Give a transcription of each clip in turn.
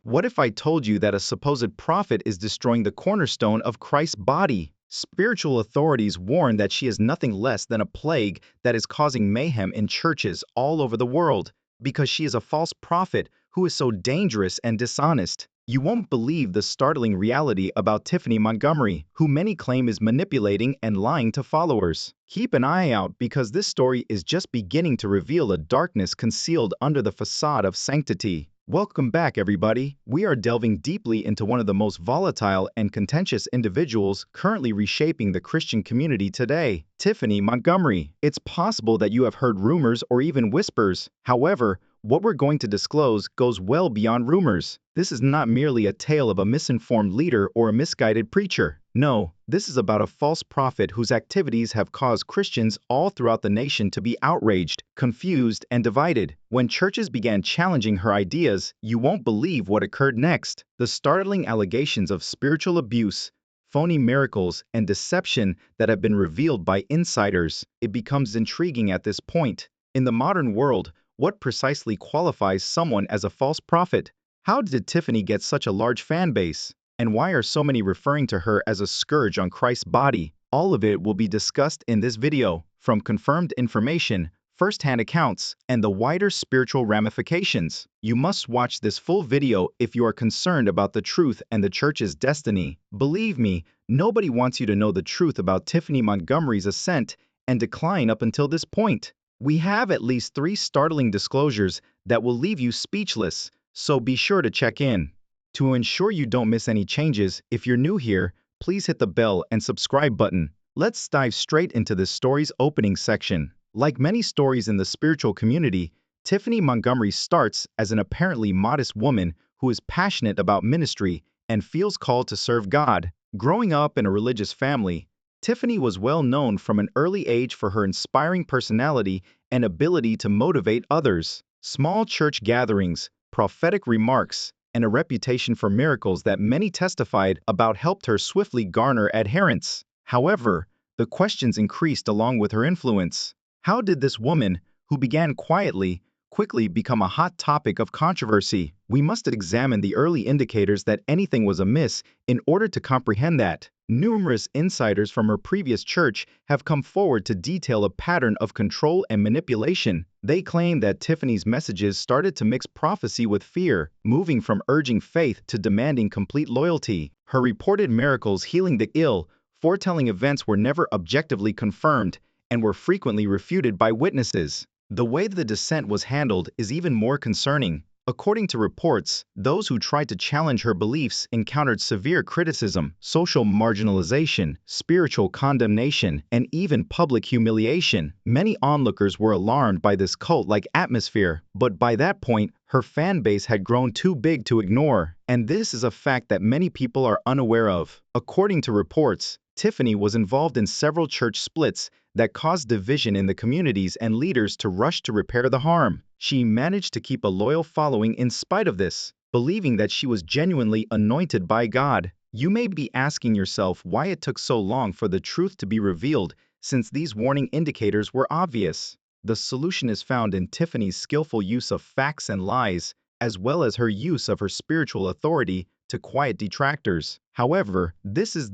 What if I told you that a supposed prophet is destroying the cornerstone of Christ's body? Spiritual authorities warn that she is nothing less than a plague that is causing mayhem in churches all over the world because she is a false prophet who is so dangerous and dishonest. You won't believe the startling reality about Tiphani Montgomery, who many claim is manipulating and lying to followers. Keep an eye out because this story is just beginning to reveal a darkness concealed under the facade of sanctity. Welcome back, everybody. We are delving deeply into one of the most volatile and contentious individuals currently reshaping the Christian community today, Tiphani Montgomery. It's possible that you have heard rumors or even whispers. However, what we're going to disclose goes well beyond rumors. This is not merely a tale of a misinformed leader or a misguided preacher. No, this is about a false prophet whose activities have caused Christians all throughout the nation to be outraged, confused, and divided. When churches began challenging her ideas, you won't believe what occurred next. The startling allegations of spiritual abuse, phony miracles, and deception that have been revealed by insiders. It becomes intriguing at this point. In the modern world, what precisely qualifies someone as a false prophet? How did Tiphani get such a large fan base? And why are so many referring to her as a scourge on Christ's body? All of it will be discussed in this video, from confirmed information, first-hand accounts, and the wider spiritual ramifications. You must watch this full video if you are concerned about the truth and the church's destiny. Believe me, nobody wants you to know the truth about Tiphani Montgomery's ascent and decline up until this point. We have at least 3 startling disclosures that will leave you speechless, so be sure to check in. To ensure you don't miss any changes, if you're new here, please hit the bell and subscribe button. Let's dive straight into this story's opening section. Like many stories in the spiritual community, Tiphani Montgomery starts as an apparently modest woman who is passionate about ministry and feels called to serve God. Growing up in a religious family, Tiphani was well known from an early age for her inspiring personality and ability to motivate others. Small church gatherings, prophetic remarks, and a reputation for miracles that many testified about helped her swiftly garner adherents. However, the questions increased along with her influence. How did this woman, who began quietly, quickly become a hot topic of controversy? We must examine the early indicators that anything was amiss in order to comprehend that. Numerous insiders from her previous church have come forward to detail a pattern of control and manipulation. They claim that Tiphani's messages started to mix prophecy with fear, moving from urging faith to demanding complete loyalty. Her reported miracles healing the ill, foretelling events were never objectively confirmed and were frequently refuted by witnesses. The way the descent was handled is even more concerning. According to reports, those who tried to challenge her beliefs encountered severe criticism, social marginalization, spiritual condemnation, and even public humiliation. Many onlookers were alarmed by this cult-like atmosphere, but by that point, her fan base had grown too big to ignore, and this is a fact that many people are unaware of. According to reports, Tiphani was involved in several church splits that caused division in the communities and leaders to rush to repair the harm. She managed to keep a loyal following in spite of this, believing that she was genuinely anointed by God. You may be asking yourself why it took so long for the truth to be revealed, since these warning indicators were obvious. The solution is found in Tiphani's skillful use of facts and lies, as well as her use of her spiritual authority to quiet detractors. However, this is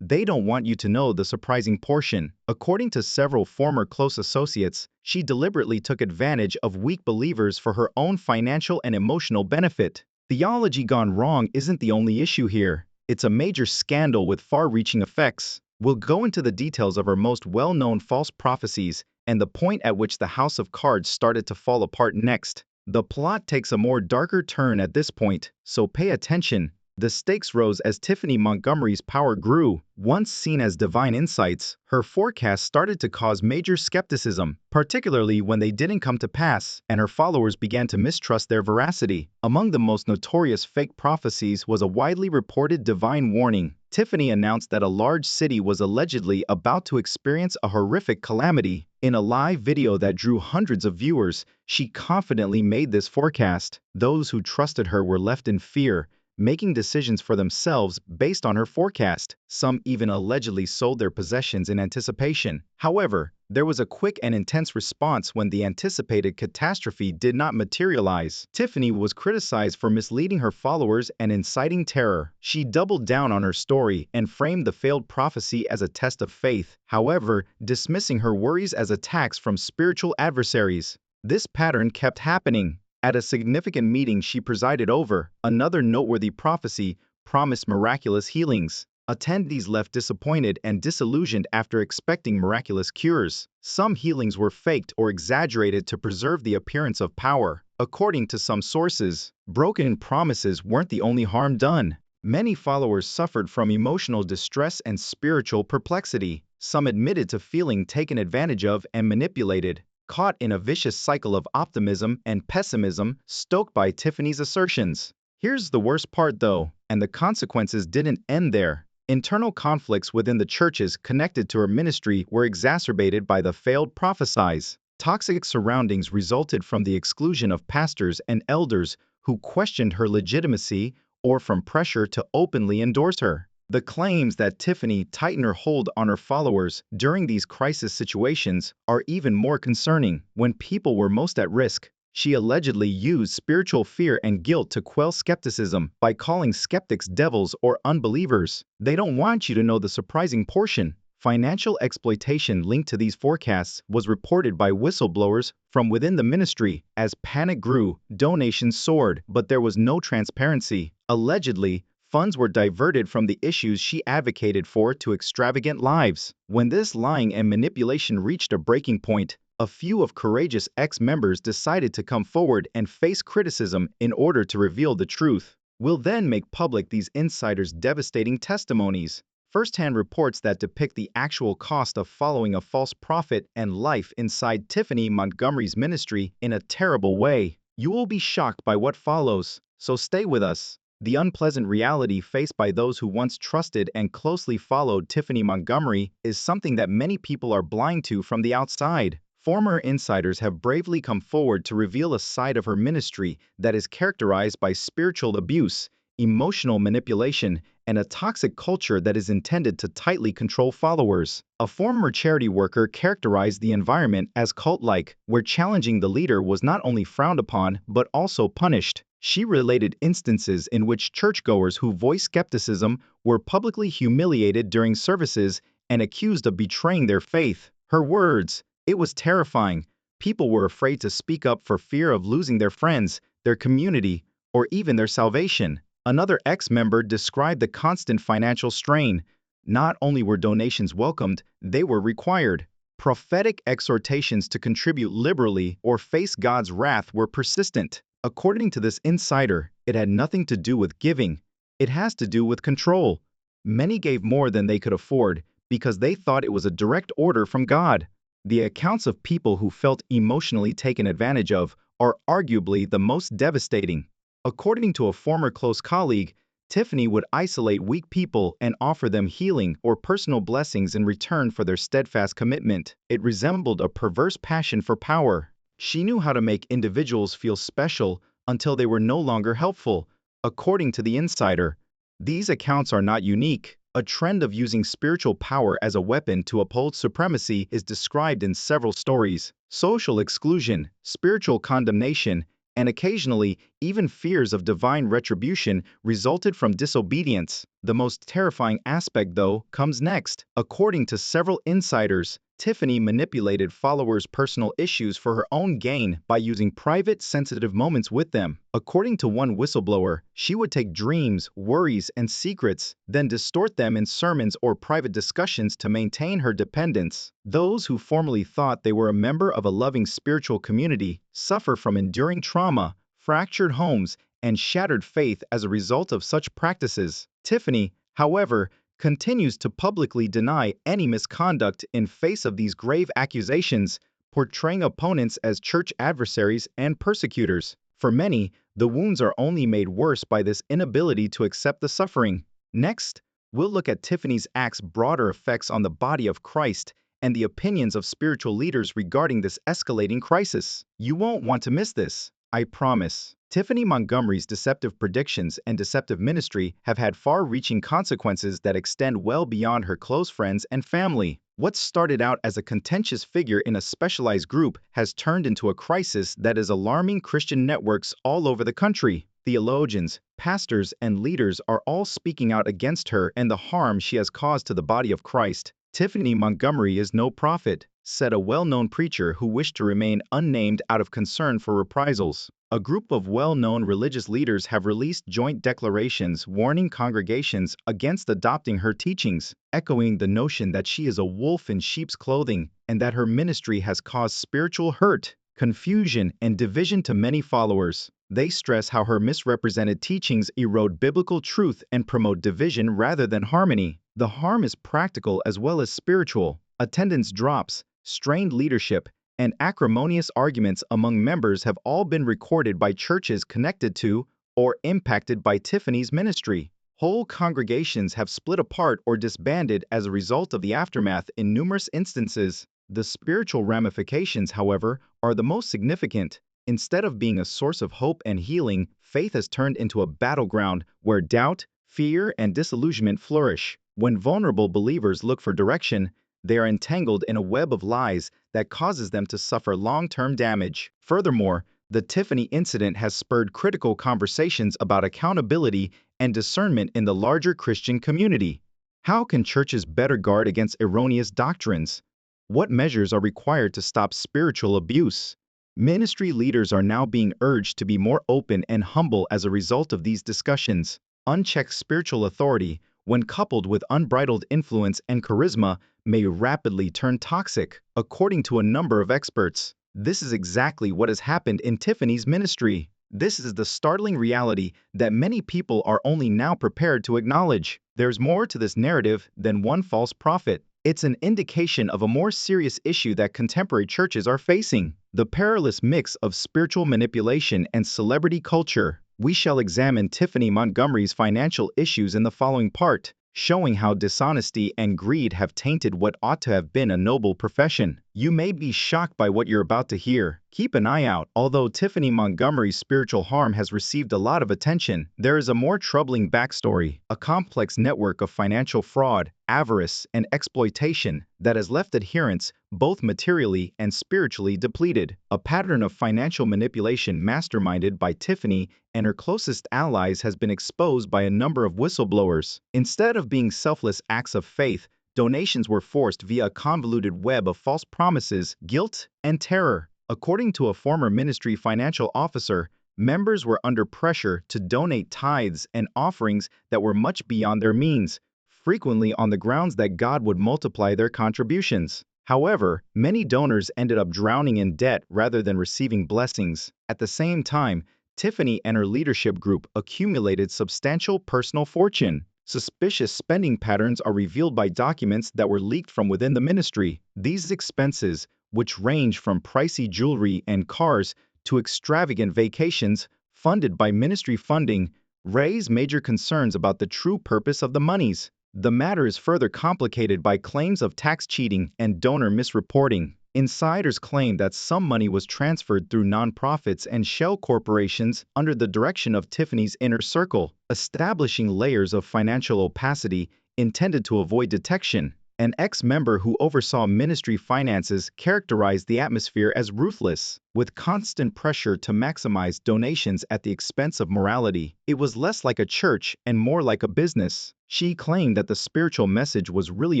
they don't want you to know the surprising portion. According to several former close associates, she deliberately took advantage of weak believers for her own financial and emotional benefit. Theology gone wrong isn't the only issue here. It's a major scandal with far-reaching effects. We'll go into the details of her most well-known false prophecies and the point at which the house of cards started to fall apart next. The plot takes a more darker turn at this point, so pay attention. The stakes rose as Tiphani Montgomery's power grew. Once seen as divine insights, her forecasts started to cause major skepticism, particularly when they didn't come to pass, and her followers began to mistrust their veracity. Among the most notorious fake prophecies was a widely reported divine warning. Tiphani announced that a large city was allegedly about to experience a horrific calamity. In a live video that drew hundreds of viewers, she confidently made this forecast. Those who trusted her were left in fear, making decisions for themselves based on her forecast. Some even allegedly sold their possessions in anticipation. However, there was a quick and intense response when the anticipated catastrophe did not materialize. Tiphani was criticized for misleading her followers and inciting terror. She doubled down on her story and framed the failed prophecy as a test of faith, however, dismissing her worries as attacks from spiritual adversaries. This pattern kept happening. At a significant meeting she presided over, another noteworthy prophecy promised miraculous healings. Attendees left disappointed and disillusioned after expecting miraculous cures. Some healings were faked or exaggerated to preserve the appearance of power. According to some sources, broken promises weren't the only harm done. Many followers suffered from emotional distress and spiritual perplexity. Some admitted to feeling taken advantage of and manipulated, caught in a vicious cycle of optimism and pessimism stoked by Tiphani's assertions. Here's the worst part though, and the consequences didn't end there. Internal conflicts within the churches connected to her ministry were exacerbated by the failed prophecies. Toxic surroundings resulted from the exclusion of pastors and elders who questioned her legitimacy or from pressure to openly endorse her. The claims that Tiphani tightened her hold on her followers during these crisis situations are even more concerning. When people were most at risk, she allegedly used spiritual fear and guilt to quell skepticism by calling skeptics devils or unbelievers. They don't want you to know the surprising portion. Financial exploitation linked to these forecasts was reported by whistleblowers from within the ministry. As panic grew, donations soared, but there was no transparency. Allegedly, funds were diverted from the issues she advocated for to extravagant lives. When this lying and manipulation reached a breaking point, a few of courageous ex-members decided to come forward and face criticism in order to reveal the truth. We'll then make public these insiders' devastating testimonies. First-hand reports that depict the actual cost of following a false prophet and life inside Tiphani Montgomery's ministry in a terrible way. You will be shocked by what follows, so stay with us. The unpleasant reality faced by those who once trusted and closely followed Tiphani Montgomery is something that many people are blind to from the outside. Former insiders have bravely come forward to reveal a side of her ministry that is characterized by spiritual abuse, emotional manipulation, and a toxic culture that is intended to tightly control followers. A former charity worker characterized the environment as cult-like, where challenging the leader was not only frowned upon but also punished. She related instances in which churchgoers who voiced skepticism were publicly humiliated during services and accused of betraying their faith. Her words, "It was terrifying. People were afraid to speak up for fear of losing their friends, their community, or even their salvation." Another ex-member described the constant financial strain. Not only were donations welcomed, they were required. Prophetic exhortations to contribute liberally or face God's wrath were persistent. According to this insider, it had nothing to do with giving. It has to do with control. Many gave more than they could afford because they thought it was a direct order from God. The accounts of people who felt emotionally taken advantage of are arguably the most devastating. According to a former close colleague, Tiphani would isolate weak people and offer them healing or personal blessings in return for their steadfast commitment. It resembled a perverse passion for power. She knew how to make individuals feel special until they were no longer helpful. According to the insider, these accounts are not unique. A trend of using spiritual power as a weapon to uphold supremacy is described in several stories. Social exclusion, spiritual condemnation, and occasionally even fears of divine retribution resulted from disobedience. The most terrifying aspect, though, comes next. According to several insiders, Tiphani manipulated followers' personal issues for her own gain by using private, sensitive moments with them. According to one whistleblower, she would take dreams, worries, and secrets, then distort them in sermons or private discussions to maintain her dependence. Those who formerly thought they were a member of a loving spiritual community suffer from enduring trauma, fractured homes, and shattered faith as a result of such practices. Tiphani, however, continues to publicly deny any misconduct in face of these grave accusations, portraying opponents as church adversaries and persecutors. For many, the wounds are only made worse by this inability to accept the suffering. Next, we'll look at Tiphani's act's broader effects on the body of Christ and the opinions of spiritual leaders regarding this escalating crisis. You won't want to miss this, I promise. Tiphani Montgomery's deceptive predictions and deceptive ministry have had far-reaching consequences that extend well beyond her close friends and family. What started out as a contentious figure in a specialized group has turned into a crisis that is alarming Christian networks all over the country. Theologians, pastors, and leaders are all speaking out against her and the harm she has caused to the body of Christ. Tiphani Montgomery is no prophet, said a well-known preacher who wished to remain unnamed out of concern for reprisals. A group of well-known religious leaders have released joint declarations warning congregations against adopting her teachings, echoing the notion that she is a wolf in sheep's clothing and that her ministry has caused spiritual hurt, confusion, and division to many followers. They stress how her misrepresented teachings erode biblical truth and promote division rather than harmony. The harm is practical as well as spiritual. Attendance drops, strained leadership, and acrimonious arguments among members have all been recorded by churches connected to or impacted by Tiphani's ministry. Whole congregations have split apart or disbanded as a result of the aftermath in numerous instances. The spiritual ramifications, however, are the most significant. Instead of being a source of hope and healing, faith has turned into a battleground where doubt, fear, and disillusionment flourish. When vulnerable believers look for direction, they are entangled in a web of lies that causes them to suffer long-term damage. Furthermore, the Tiphani incident has spurred critical conversations about accountability and discernment in the larger Christian community. How can churches better guard against erroneous doctrines? What measures are required to stop spiritual abuse? Ministry leaders are now being urged to be more open and humble as a result of these discussions. Unchecked spiritual authority, when coupled with unbridled influence and charisma, may rapidly turn toxic, according to a number of experts. This is exactly what has happened in Tiphani's ministry. This is the startling reality that many people are only now prepared to acknowledge. There's more to this narrative than one false prophet. It's an indication of a more serious issue that contemporary churches are facing: the perilous mix of spiritual manipulation and celebrity culture. We shall examine Tiphani Montgomery's financial issues in the following part, showing how dishonesty and greed have tainted what ought to have been a noble profession. You may be shocked by what you're about to hear. Keep an eye out. Although Tiphani Montgomery's spiritual harm has received a lot of attention, there is a more troubling backstory: a complex network of financial fraud, avarice, and exploitation that has left adherents both materially and spiritually depleted. A pattern of financial manipulation masterminded by Tiphani and her closest allies has been exposed by a number of whistleblowers. Instead of being selfless acts of faith, donations were forced via a convoluted web of false promises, guilt, and terror. According to a former ministry financial officer, members were under pressure to donate tithes and offerings that were much beyond their means, frequently on the grounds that God would multiply their contributions. However, many donors ended up drowning in debt rather than receiving blessings. At the same time, Tiphani and her leadership group accumulated substantial personal fortune. Suspicious spending patterns are revealed by documents that were leaked from within the ministry. These expenses, which range from pricey jewelry and cars to extravagant vacations funded by ministry funding, raise major concerns about the true purpose of the monies. The matter is further complicated by claims of tax cheating and donor misreporting. Insiders claim that some money was transferred through nonprofits and shell corporations under the direction of Tiphani's inner circle, establishing layers of financial opacity intended to avoid detection. An ex-member who oversaw ministry finances characterized the atmosphere as ruthless, with constant pressure to maximize donations at the expense of morality. It was less like a church and more like a business. She claimed that the spiritual message was really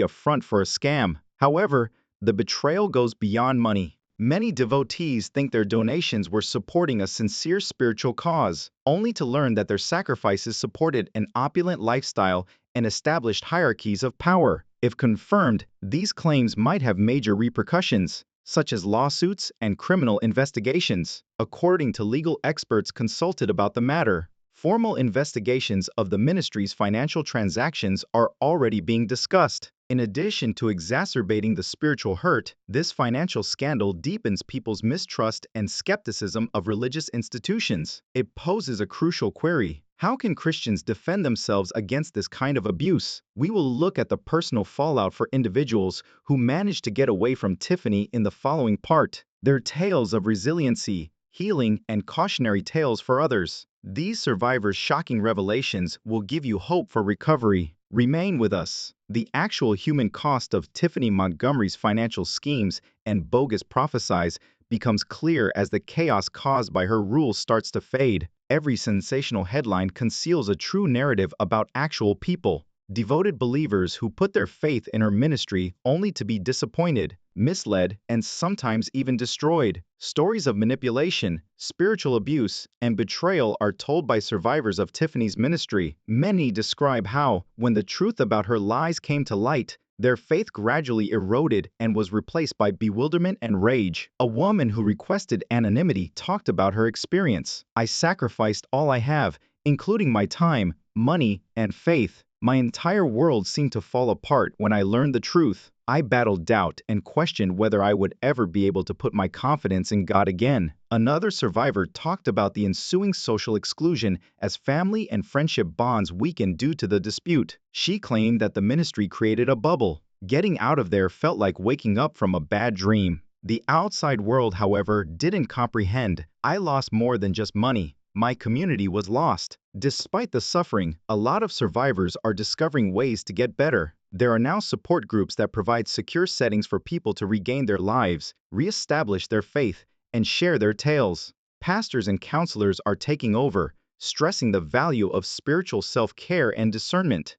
a front for a scam. However, the betrayal goes beyond money. Many devotees think their donations were supporting a sincere spiritual cause, only to learn that their sacrifices supported an opulent lifestyle and established hierarchies of power. If confirmed, these claims might have major repercussions, such as lawsuits and criminal investigations. According to legal experts consulted about the matter, formal investigations of the ministry's financial transactions are already being discussed. In addition to exacerbating the spiritual hurt, this financial scandal deepens people's mistrust and skepticism of religious institutions. It poses a crucial query: how can Christians defend themselves against this kind of abuse? We will look at the personal fallout for individuals who managed to get away from Tiphani in the following part. Their tales of resiliency, healing, and cautionary tales for others. These survivors' shocking revelations will give you hope for recovery. Remain with us. The actual human cost of Tiphani Montgomery's financial schemes and bogus prophecies becomes clear as the chaos caused by her rule starts to fade. Every sensational headline conceals a true narrative about actual people, devoted believers who put their faith in her ministry only to be disappointed, misled, and sometimes even destroyed. Stories of manipulation, spiritual abuse, and betrayal are told by survivors of Tiphani's ministry. Many describe how, when the truth about her lies came to light, their faith gradually eroded and was replaced by bewilderment and rage. A woman who requested anonymity talked about her experience. "I sacrificed all I have, including my time, money, and faith. My entire world seemed to fall apart when I learned the truth. I battled doubt and questioned whether I would ever be able to put my confidence in God again." Another survivor talked about the ensuing social exclusion as family and friendship bonds weakened due to the dispute. She claimed that the ministry created a bubble. Getting out of there felt like waking up from a bad dream. The outside world, however, didn't comprehend. "I lost more than just money. My community was lost." Despite the suffering, a lot of survivors are discovering ways to get better. There are now support groups that provide secure settings for people to regain their lives, reestablish their faith, and share their tales. Pastors and counselors are taking over, stressing the value of spiritual self-care and discernment.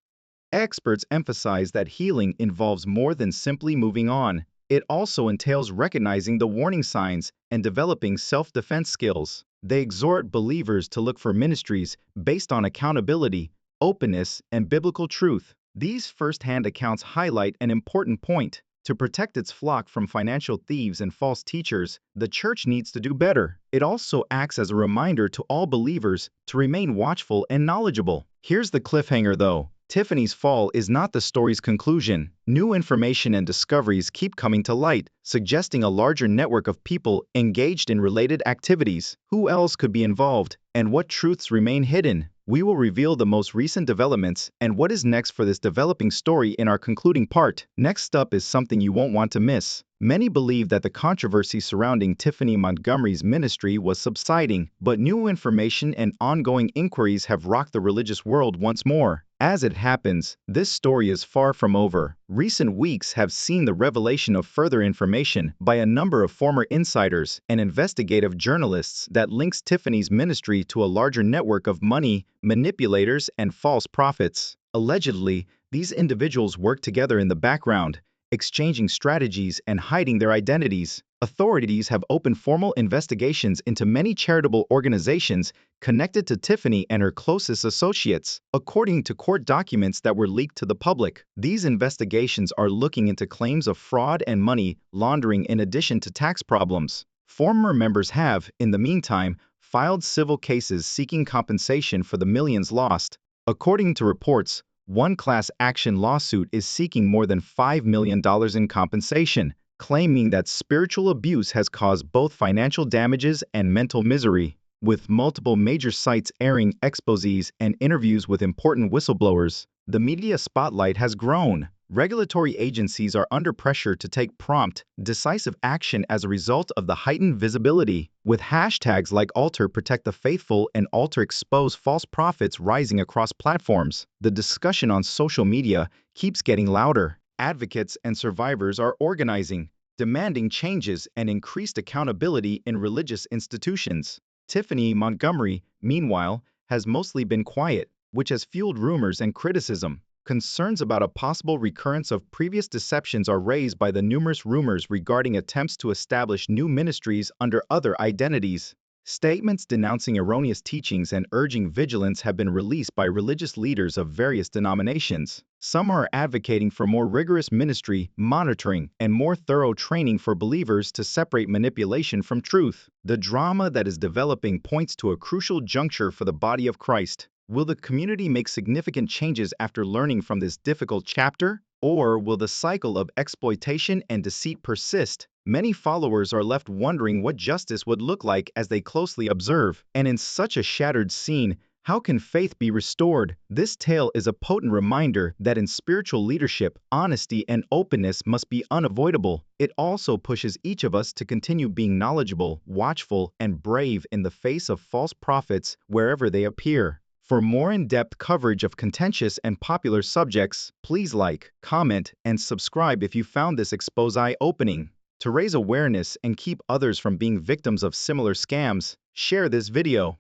Experts emphasize that healing involves more than simply moving on. It also entails recognizing the warning signs and developing self-defense skills. They exhort believers to look for ministries based on accountability, openness, and biblical truth. These first-hand accounts highlight an important point. To protect its flock from financial thieves and false teachers, the church needs to do better. It also acts as a reminder to all believers to remain watchful and knowledgeable. Here's the cliffhanger though. Tiphani's fall is not the story's conclusion. New information and discoveries keep coming to light, suggesting a larger network of people engaged in related activities. Who else could be involved, and what truths remain hidden? We will reveal the most recent developments and what is next for this developing story in our concluding part. Next up is something you won't want to miss. Many believe that the controversy surrounding Tiphani Montgomery's ministry was subsiding, but new information and ongoing inquiries have rocked the religious world once more. As it happens, this story is far from over. Recent weeks have seen the revelation of further information by a number of former insiders and investigative journalists that links Tiphani's ministry to a larger network of money, manipulators, and false prophets. Allegedly, these individuals work together in the background, exchanging strategies and hiding their identities. Authorities have opened formal investigations into many charitable organizations connected to Tiphani and her closest associates. According to court documents that were leaked to the public, these investigations are looking into claims of fraud and money laundering in addition to tax problems. Former members have, in the meantime, filed civil cases seeking compensation for the millions lost. According to reports, one class action lawsuit is seeking more than $5 million in compensation, claiming that spiritual abuse has caused both financial damages and mental misery. With multiple major sites airing exposés and interviews with important whistleblowers, the media spotlight has grown. Regulatory agencies are under pressure to take prompt, decisive action as a result of the heightened visibility. With hashtags like Altar Protect the Faithful and Altar Expose False Prophets rising across platforms, the discussion on social media keeps getting louder. Advocates and survivors are organizing, demanding changes and increased accountability in religious institutions. Tiphani Montgomery, meanwhile, has mostly been quiet, which has fueled rumors and criticism. Concerns about a possible recurrence of previous deceptions are raised by the numerous rumors regarding attempts to establish new ministries under other identities. Statements denouncing erroneous teachings and urging vigilance have been released by religious leaders of various denominations. Some are advocating for more rigorous ministry, monitoring, and more thorough training for believers to separate manipulation from truth. The drama that is developing points to a crucial juncture for the body of Christ. Will the community make significant changes after learning from this difficult chapter? Or will the cycle of exploitation and deceit persist? Many followers are left wondering what justice would look like as they closely observe. And in such a shattered scene, How can faith be restored? This tale is a potent reminder that in spiritual leadership, honesty and openness must be unavoidable. It also pushes each of us to continue being knowledgeable, watchful, and brave in the face of false prophets wherever they appear. For more in-depth coverage of contentious and popular subjects, please like, comment, and subscribe if you found this expose eye-opening. To raise awareness and keep others from being victims of similar scams, share this video.